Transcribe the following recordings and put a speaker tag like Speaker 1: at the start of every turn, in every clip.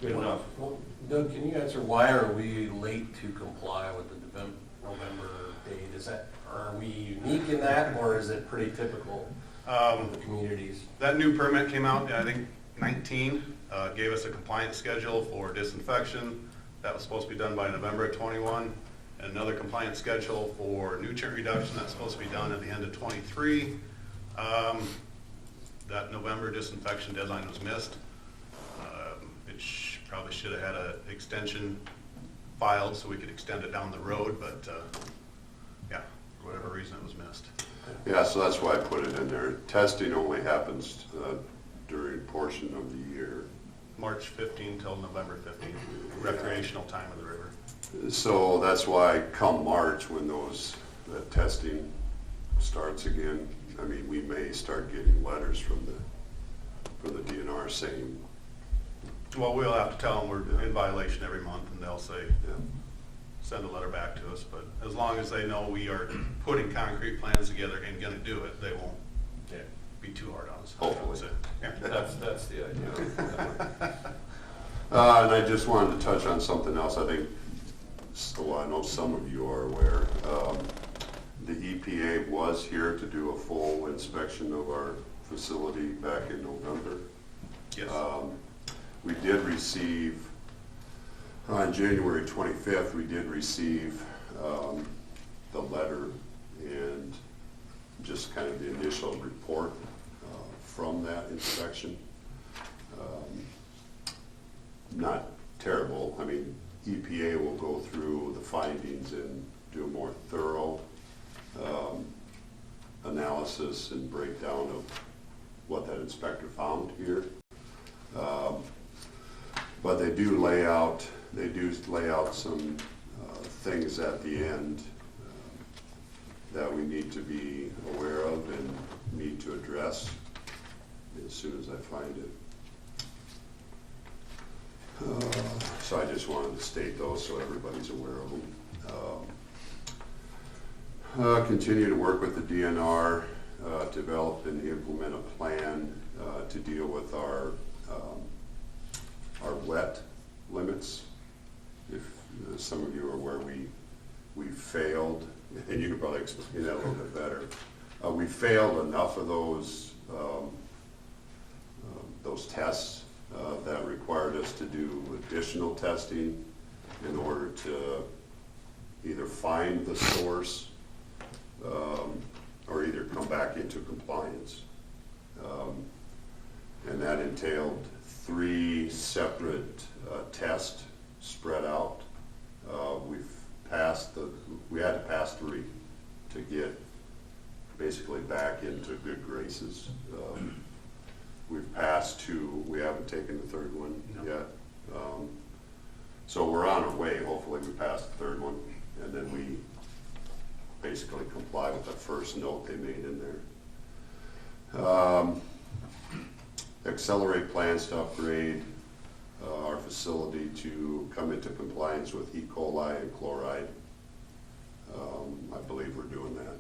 Speaker 1: Good enough.
Speaker 2: Well, Doug, can you answer why are we late to comply with the November date? Is that, are we unique in that, or is it pretty typical of the communities?
Speaker 3: That new permit came out, I think, 19, gave us a compliance schedule for disinfection. That was supposed to be done by November of 21. Another compliance schedule for nutrient reduction that's supposed to be done at the end of 23. That November disinfection deadline was missed. It probably should have had an extension filed so we could extend it down the road, but yeah, for whatever reason it was missed.
Speaker 4: Yeah, so that's why I put it in there. Testing only happens during a portion of the year.
Speaker 3: March 15 till November 15, recreational time of the river.
Speaker 4: So that's why come March, when the testing starts again, I mean, we may start getting letters from the DNR saying,
Speaker 3: Well, we'll have to tell them we're in violation every month, and they'll say,
Speaker 4: yeah,
Speaker 3: send a letter back to us. But as long as they know we are putting concrete plans together and going to do it, they won't be too hard on us.
Speaker 4: Hopefully.
Speaker 3: Yeah.
Speaker 1: That's the idea.
Speaker 4: And I just wanted to touch on something else. I think, so I know some of you are aware, the EPA was here to do a full inspection of our facility back in November.
Speaker 3: Yes.
Speaker 4: We did receive, on January 25th, we did receive the letter and just kind of the initial report from that inspection. Not terrible. I mean, EPA will go through the findings and do a more thorough analysis and breakdown of what that inspector found here. But they do lay out some things at the end that we need to be aware of and need to address as soon as I find it. So I just wanted to state those so everybody's aware of them. Continue to work with the DNR, develop and implement a plan to deal with our wet limits. If some of you are aware, we failed, and you can probably explain that a little bit better. We failed enough of those tests that required us to do additional testing in order to either find the source or either come back into compliance. And that entailed 3 separate tests spread out. We had to pass 3 to get basically back into good graces. We've passed 2. We haven't taken the 3rd one yet. So we're on our way. Hopefully we pass the 3rd one, and then we basically comply with the first note they made in there. Accelerate plans to upgrade our facility to come into compliance with E. coli and chloride. I believe we're doing that.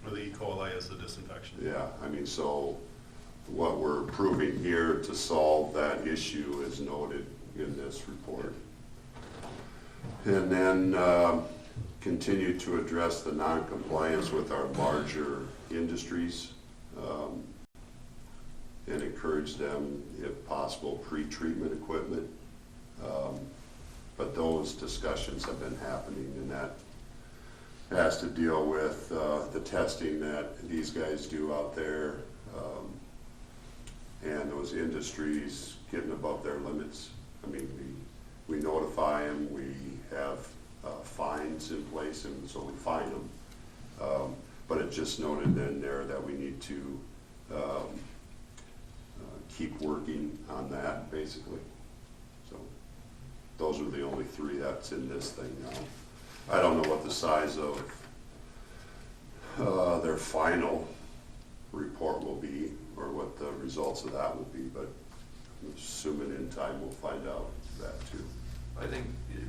Speaker 3: Or the E. coli is the disinfection.
Speaker 4: Yeah, I mean, so what we're proving here to solve that issue is noted in this report. And then continue to address the non-compliance with our larger industries and encourage them, if possible, pre-treatment equipment. But those discussions have been happening, and that has to deal with the testing that these guys do out there and those industries getting above their limits. I mean, we notify them, we have fines in place, and so we fine them. But it just noted in there that we need to keep working on that, basically. So those are the only 3 that's in this thing now. I don't know what the size of their final report will be, or what the results of that will be, but I'm assuming in time we'll find out that too.
Speaker 1: I think,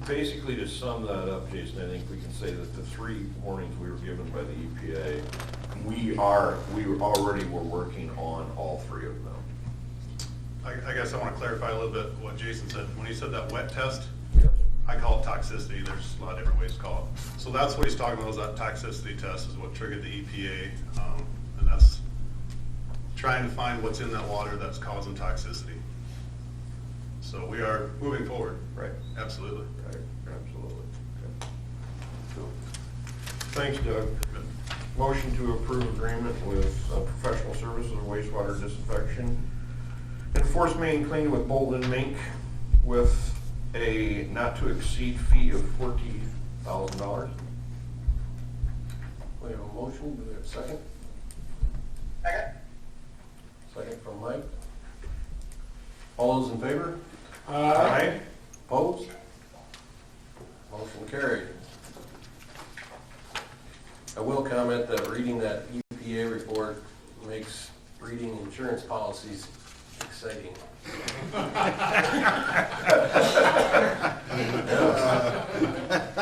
Speaker 1: basically to sum that up, Jason, I think we can say that the 3 warnings we were given by the EPA, we already were working on all 3 of them.
Speaker 3: I guess I want to clarify a little bit what Jason said. When he said that wet test,
Speaker 2: Yes.
Speaker 3: I call it toxicity. There's a lot of different ways to call it. So that's what he's talking about, is that toxicity test is what triggered the EPA. And that's trying to find what's in that water that's causing toxicity. So we are moving forward.
Speaker 1: Right.
Speaker 3: Absolutely.
Speaker 1: Right, absolutely. Okay.
Speaker 4: So,
Speaker 1: Thanks, Doug. Motion to approve agreement with professional services of wastewater disinfection and Forcemain Cleaning with Bolton, Menk, with a not to exceed fee of $40,000.
Speaker 2: We have a motion, do we have a second?
Speaker 5: Second.
Speaker 2: Second from Mike. All those in favor?
Speaker 1: Aye.
Speaker 2: Opposed? Motion carried. I will comment that reading that EPA report makes reading insurance policies exciting.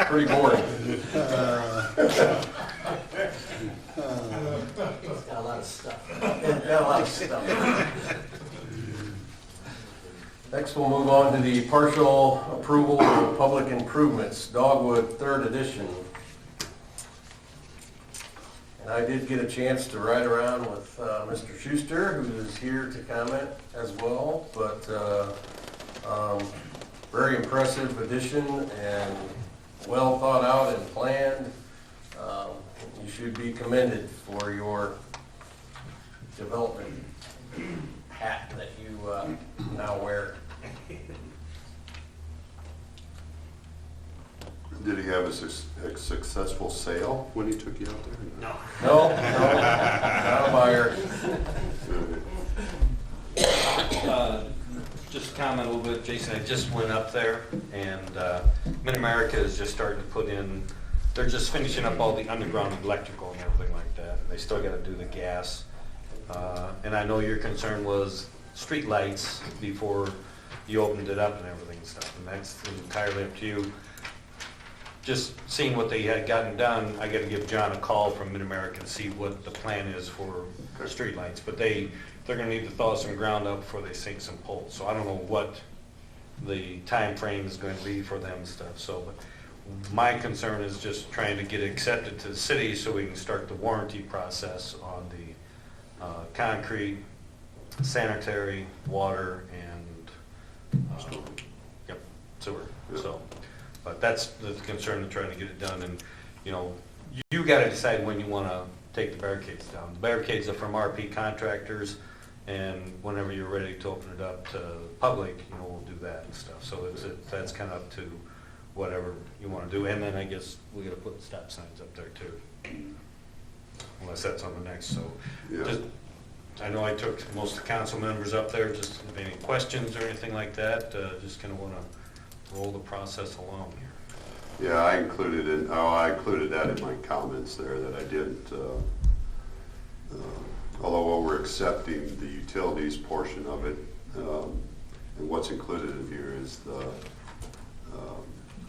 Speaker 2: Pretty boring.
Speaker 5: It's got a lot of stuff.
Speaker 2: Got a lot of stuff. Next, we'll move on to the partial approval of public improvements, Dogwood, 3rd edition. And I did get a chance to ride around with Mr. Schuster, who is here to comment as well, but very impressive addition and well thought out and planned. You should be commended for your development hat that you now wear.
Speaker 4: Did he have a successful sale when he took you out there?
Speaker 5: No.
Speaker 2: No, not a buyer.
Speaker 6: Just comment a little bit, Jason, I just went up there, and Mid-America is just starting to put in, they're just finishing up all the underground electrical and everything like that. They still gotta do the gas. And I know your concern was street lights before you opened it up and everything and stuff, and that's entirely up to you. Just seeing what they had gotten done, I gotta give John a call from Mid-America and see what the plan is for street lights. But they're gonna need to thaw some ground up before they sink some poles. So I don't know what the time frame is going to be for them and stuff. So, but my concern is just trying to get it accepted to the city so we can start the warranty process on the concrete, sanitary, water, and yep, sewer. So, but that's the concern of trying to get it done. And you know, you got to decide when you want to take the barricades down. The barricades are from RP contractors, and whenever you're ready to open it up to the public, you know, we'll do that and stuff. So that's kind of up to whatever you want to do. And then I guess we got to put stop signs up there too, unless that's on the next. So
Speaker 4: Yeah.
Speaker 6: just, I know I took most of the council members up there. Just if any questions or anything like that, just kind of want to roll the process along here.
Speaker 4: Yeah, I included that in my comments there, that I didn't, although we're accepting the utilities portion of it, and what's included in here is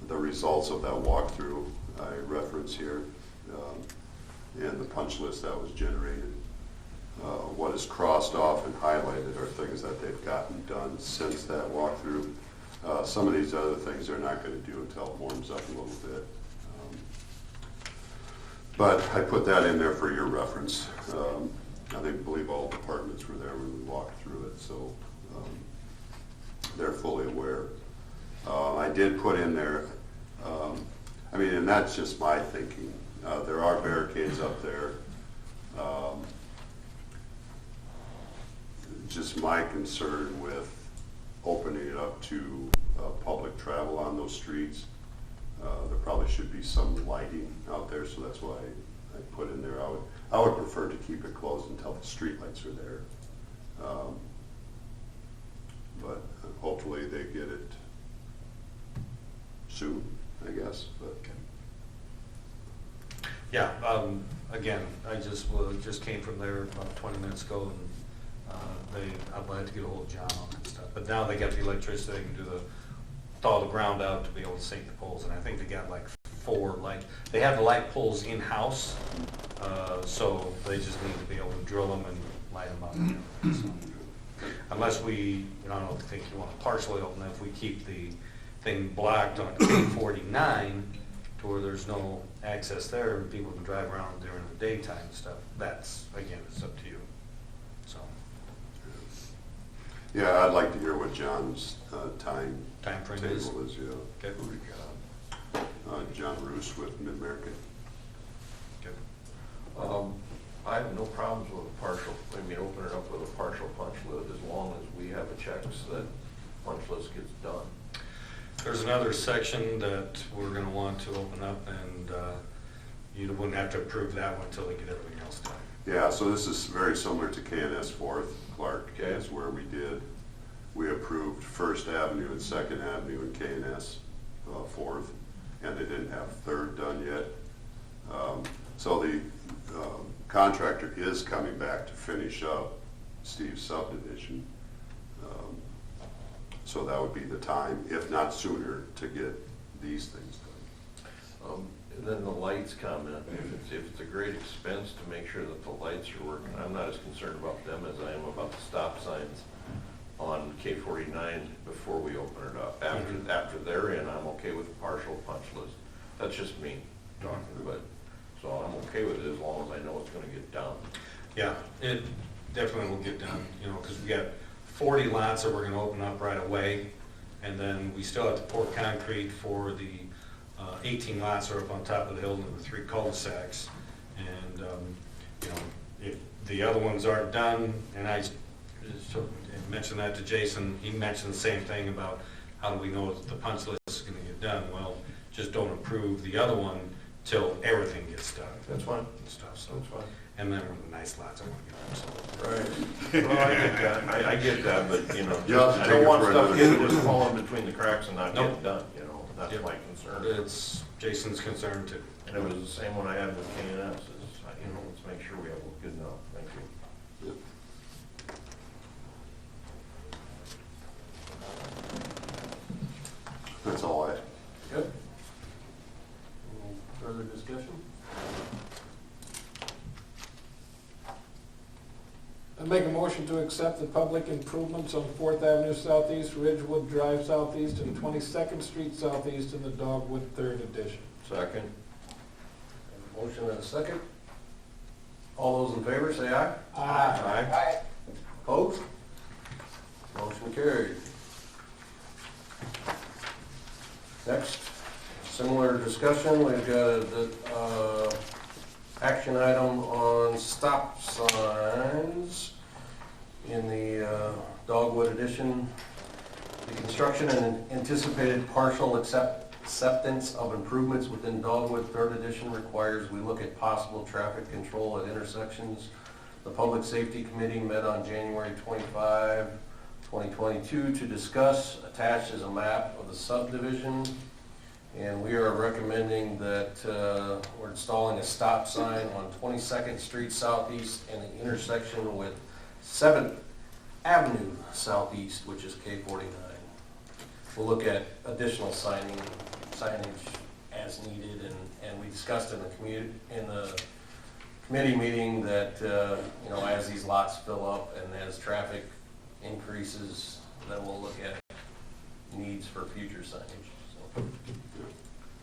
Speaker 4: the results of that walkthrough I reference here, and the punch list that was generated. What is crossed off and highlighted are things that they've gotten done since that walkthrough. Some of these other things they're not going to do until it warms up a little bit. But I put that in there for your reference. I believe all departments were there when we walked through it, so they're fully aware. I did put in there, I mean, and that's just my thinking. There are barricades up there. Just my concern with opening it up to public travel on those streets. There probably should be some lighting out there, so that's why I put in there. I would prefer to keep it closed until the streetlights are there. But hopefully they get it soon, I guess. But
Speaker 6: Yeah, again, I just came from there about 20 minutes ago, and I had to get a hold of John on that stuff. But now they got the electricity, they can do thaw the ground out to be able to sink the poles, and I think they got like 4 light. They have the light poles in-house, so they just need to be able to drill them and light them up. So, unless we, I don't think you want to partially open it, if we keep the thing blocked on K-49 to where there's no access there and people can drive around during the daytime and stuff, that's, again, it's up to you, so.
Speaker 4: Yeah, I'd like to hear what John's time
Speaker 6: Timeframe is?
Speaker 4: table is, yeah.
Speaker 6: Okay.
Speaker 4: Who we got? John Roos with Mid-America.
Speaker 6: Good.
Speaker 7: I have no problems with a partial, open it up with a partial punch list as long as we have a checks that punch list gets done.
Speaker 6: There's another section that we're gonna want to open up, and you wouldn't have to approve that one until they get everything else done.
Speaker 4: Yeah, so this is very similar to KNS Fourth. Clark
Speaker 7: Okay.
Speaker 4: is where we approved First Avenue and Second Avenue and KNS Fourth, and they didn't have Third done yet. So the contractor is coming back to finish up Steve's subdivision. So that would be the time, if not sooner, to get these things done.
Speaker 7: And then the lights comment, if it's a great expense to make sure that the lights are working, I'm not as concerned about them as I am about the stop signs on K-49 before we open it up. After they're in, I'm okay with a partial punch list. That's just me talking, but, so I'm okay with it as long as I know it's gonna get done.
Speaker 6: Yeah, it definitely will get done, because we got 40 lots that we're gonna open up right away, and then we still have to pour concrete for the 18 lots that are up on top of the hill, and the 3 cul-de-sacs. And, if the other ones aren't done, and I mentioned that to Jason, he mentioned the same thing about how do we know that the punch list is gonna get done? Well, just don't approve the other one till everything gets done.
Speaker 7: That's fine.
Speaker 6: And stuff, so.
Speaker 7: That's fine.
Speaker 6: And then with the nice lots, I want to get them, so.
Speaker 7: Right. Well, I get that, I get that, but,
Speaker 4: You'll have to
Speaker 7: I
Speaker 4: take
Speaker 7: don't
Speaker 4: it
Speaker 7: want
Speaker 4: for
Speaker 7: stuff
Speaker 4: another
Speaker 7: getting
Speaker 4: step.
Speaker 7: just falling between the cracks and not getting
Speaker 6: Nope.
Speaker 7: done, that's
Speaker 6: Yep.
Speaker 7: my concern.
Speaker 6: It's Jason's concern too.
Speaker 7: And it was the same one I had with KNS, is, let's make sure we have a good enough, thank you.
Speaker 4: Yep. That's all I.
Speaker 2: Good. Any further discussion?
Speaker 8: I make a motion to accept the public improvements on 4th Avenue Southeast, Ridgewood Drive Southeast, and 22nd Street Southeast in the Dogwood 3rd Edition.
Speaker 7: Second.
Speaker 2: Motion and a second. All those in favor, say aye.
Speaker 8: Aye.
Speaker 2: Opposed? Motion carried. Next, similar discussion, we've got a action item on stop signs in the Dogwood edition. The construction and anticipated partial acceptance of improvements within Dogwood 3rd edition requires we look at possible traffic control at intersections. The Public Safety Committee met on January 25, 2022 to discuss. Attached is a map of the subdivision, and we are recommending that we're installing a stop sign on 22nd Street Southeast and the intersection with 7th Avenue Southeast, which is K-49. We'll look at additional signage as needed, and we discussed in the committee meeting that as these lots fill up and as traffic increases, then we'll look at needs for future signage. So,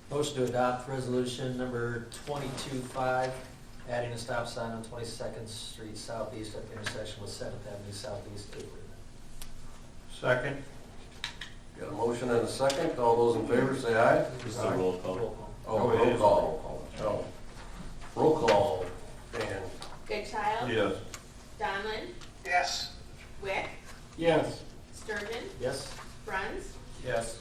Speaker 5: Motion to adopt resolution number 22-5, adding a stop sign on 22nd Street Southeast at the intersection with 7th Avenue Southeast.
Speaker 7: Second.
Speaker 2: got a motion and a second. All those in favor say aye.
Speaker 5: This is a roll call.
Speaker 2: Oh, roll call. Oh. Roll call. Dan.
Speaker 9: Goodchild.
Speaker 7: Yes.
Speaker 9: Donlin.
Speaker 5: Yes.
Speaker 9: Wick.
Speaker 8: Yes.
Speaker 9: Sturgeon.
Speaker 5: Yes.
Speaker 9: Bruns.
Speaker 2: Yes.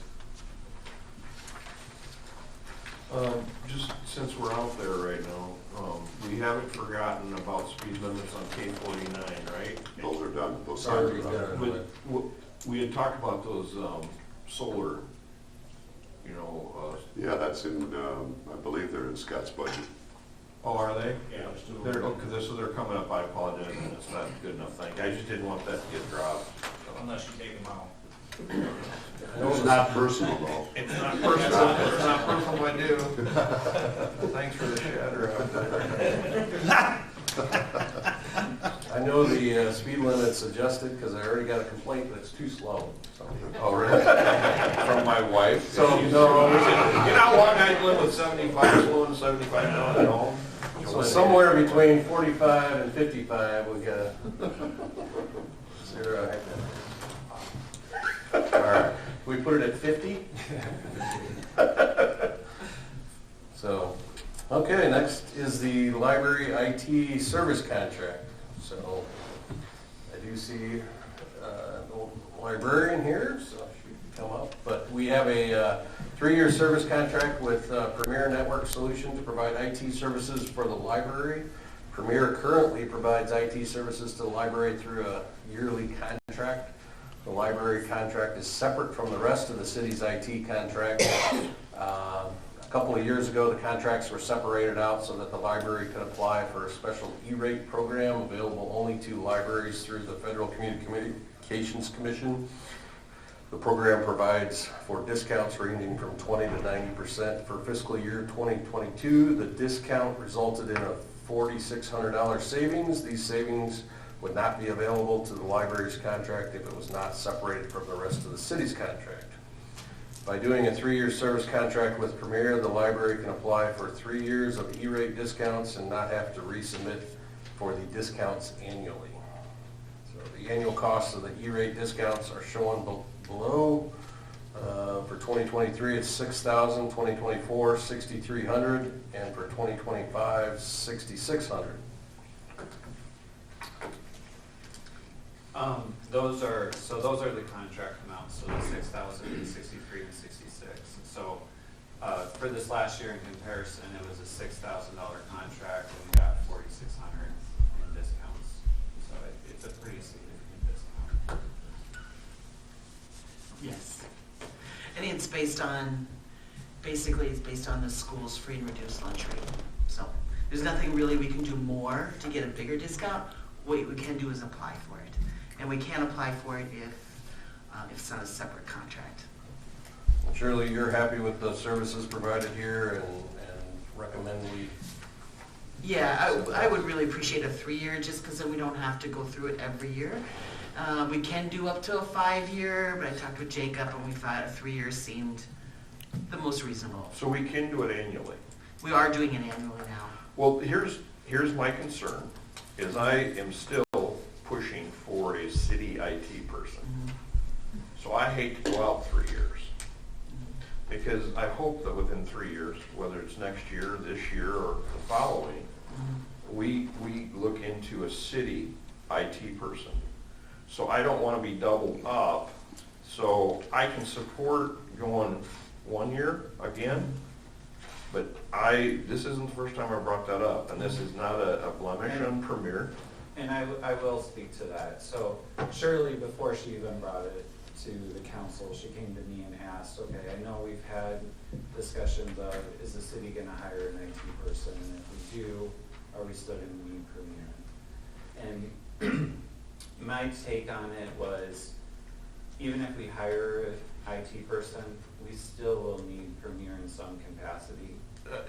Speaker 7: Just since we're out there right now, we haven't forgotten about speed limits on K-49, right?
Speaker 4: Those are done. Those
Speaker 2: Sorry,
Speaker 4: signs are done.
Speaker 7: But we had talked about those solar,
Speaker 4: Yeah, that's in, I believe they're in Scott's budget.
Speaker 7: oh, are they? Yeah. They're coming up, I apologize, and it's not good enough, thank you. I just didn't want that to get dropped.
Speaker 10: Unless you take them out.
Speaker 4: It's not personal though.
Speaker 7: It's not personal, it's not personal, I do. Thanks for the shatter out there.
Speaker 2: I know the speed limit's adjusted because I already got a complaint that it's too slow. So,
Speaker 1: Oh, really? From my wife?
Speaker 2: So,
Speaker 1: She's-
Speaker 2: no.
Speaker 1: You know how long I live with 75, slowing 75 down at home?
Speaker 2: So somewhere between 45 and 55, we got zero. All right, we put it at 50? So, okay, next is the library IT service contract. So, I do see the librarian here, so she can come up. But we have a 3-year service contract with Premier Network Solutions to provide IT services for the library. Premier currently provides IT services to the library through a yearly contract. The library contract is separate from the rest of the city's IT contract. A couple of years ago, the contracts were separated out so that the library could apply for a special E-rate program available only to libraries through the Federal Communications Commission. The program provides for discounts ranging from 20 to 90% for fiscal year 2022. The discount resulted in a $4,600 savings. These savings would not be available to the library's contract if it was not separated from the rest of the city's contract. By doing a 3-year service contract with Premier, the library can apply for 3 years of E-rate discounts and not have to resubmit for the discounts annually. So the annual costs of the E-rate discounts are shown below. For 2023, it's $6,000, 2024, $6,300, and for 2025, $6,600.
Speaker 10: Those are the contract amounts, so the 6,000, 63, and 66. So, for this last year in comparison, it was a $6,000 contract and we got 4,600 in discounts. So it's a pretty significant discount.
Speaker 11: Yes. And it's based on, basically it's based on the school's free and reduced lunch rate. So there's nothing really we can do more to get a bigger discount. What we can do is apply for it. And we can't apply for it if it's not a separate contract.
Speaker 2: Shirley, you're happy with the services provided here and recommend we?
Speaker 11: Yeah, I would really appreciate a 3-year just because then we don't have to go through it every year. We can do up to a 5-year, but I talked with Jacob and we thought a 3-year seemed the most reasonable.
Speaker 1: So we can do it annually.
Speaker 11: We are doing it annually now.
Speaker 1: Well, here's my concern, is I am still pushing for a city IT person. So I hate to go out 3 years. Because I hope that within 3 years, whether it's next year, this year, or the following, we look into a city IT person. So I don't want to be doubled up. So I can support going 1 year again, but this isn't the first time I brought that up, and this is not a blemish on Premier.
Speaker 10: And I will speak to that. So Shirley, before she even brought it to the council, she came to me and asked, okay, I know we've had discussions of, is the city gonna hire an IT person? And if we do, are we still gonna need Premier? And my take on it was, even if we hire an IT person, we still will need Premier in some capacity.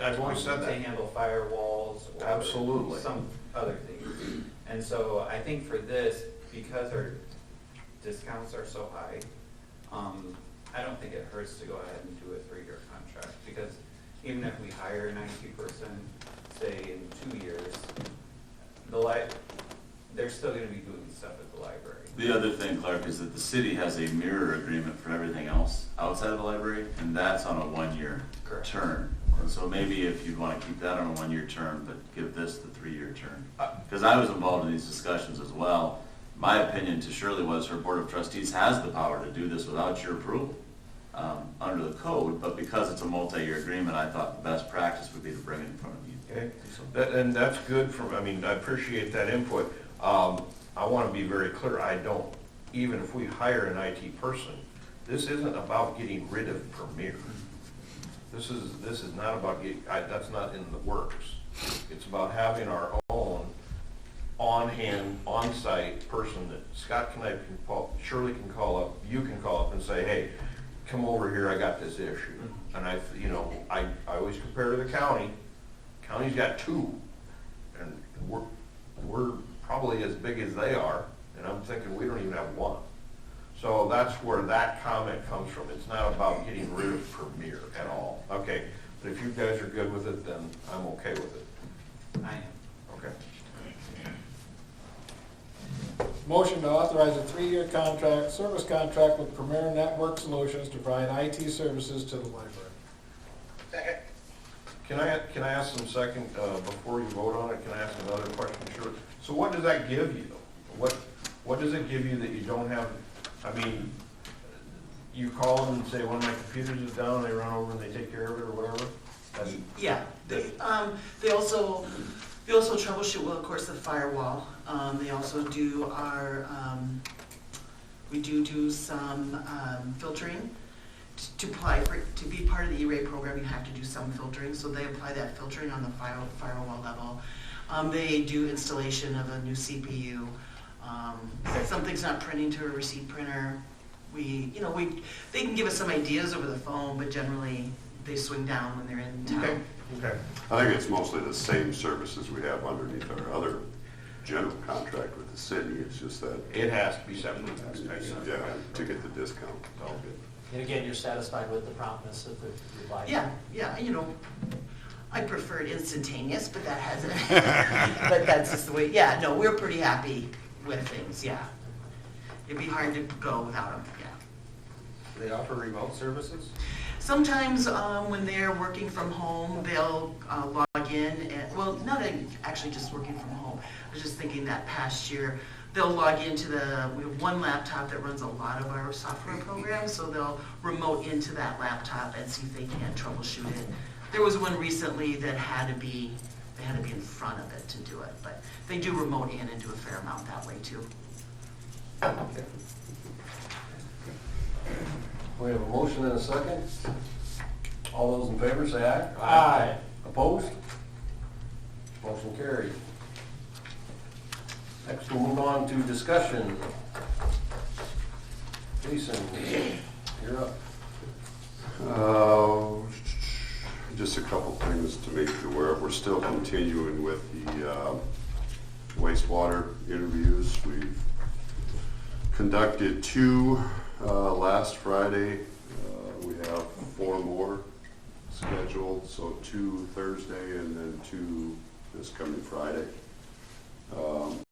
Speaker 1: I've always said
Speaker 10: To
Speaker 1: that.
Speaker 10: handle firewalls or
Speaker 1: Absolutely.
Speaker 10: some other things. And so I think for this, because our discounts are so high, I don't think it hurts to go ahead and do a 3-year contract, because even if we hire an IT person, say in 2 years, they're still gonna be doing stuff at the library.
Speaker 12: The other thing, Clark, is that the city has a mirror agreement for everything else outside of the library, and that's on a 1-year
Speaker 10: Correct.
Speaker 12: term. And so maybe if you'd want to keep that on a 1-year term, but give this the 3-year term. Because I was involved in these discussions as well. My opinion to Shirley was her board of trustees has the power to do this without your approval under the code, but because it's a multi-year agreement, I thought the best practice would be to bring it in front of you.
Speaker 1: Okay, and that's good I appreciate that input. I want to be very clear, even if we hire an IT person, this isn't about getting rid of Premier. This is not about that's not in the works. It's about having our own on-hand, on-site person that Scott can call, Shirley can call up, you can call up and say, hey, come over here, I got this issue. And I always compare to the county. County's got 2, and we're probably as big as they are, and I'm thinking we don't even have one. So that's where that comment comes from. It's not about getting rid of Premier at all. Okay, but if you guys are good with it, then I'm okay with it.
Speaker 11: I am.
Speaker 1: Okay.
Speaker 8: Motion to authorize a 3-year contract, service contract with Premier Network Solutions to provide IT services to the library.
Speaker 1: Can I ask some second, before you vote on it, can I ask another question? Sure. So what does that give you? What does it give you that you don't have? I mean, you call them and say, one of my computers is down, they run over and they take care of it or whatever?
Speaker 11: Yeah, they also troubleshoot, well, of course, the firewall. They also do our, we do some filtering. To apply for, to be part of the E-rate program, you have to do some filtering, so they apply that filtering on the firewall level. They do installation of a new CPU. Something's not printing to a receipt printer. They can give us some ideas over the phone, but generally they swing down when they're in town.
Speaker 1: Okay.
Speaker 4: I think it's mostly the same services we have underneath our other general contract with the city. It's just that,
Speaker 1: It has to be separate.
Speaker 4: yeah, to get the discount.
Speaker 1: All good.
Speaker 5: And again, you're satisfied with the promptness of the reply?
Speaker 11: Yeah, I prefer it instantaneous, but that hasn't, but that's just the way, yeah, no, we're pretty happy with things, yeah. It'd be hard to go without them, yeah.
Speaker 2: Do they offer remote services?
Speaker 11: Sometimes when they're working from home, they'll log in, and, well, not actually just working from home. I was just thinking that past year, they'll log into we have one laptop that runs a lot of our software programs, so they'll remote into that laptop and see if they can't troubleshoot it. There was one recently that had to be in front of it to do it, but they do remote in and do a fair amount that way too.
Speaker 2: We have a motion and a second. All those in favor say aye.
Speaker 8: Aye.
Speaker 2: Opposed? Motion carried. Next, we'll move on to discussion. Jason, you're up.
Speaker 4: Just a couple things to make you aware of. We're still continuing with the wastewater interviews. We've conducted 2 last Friday. We have 4 more scheduled, so 2 Thursday and then 2 this coming Friday.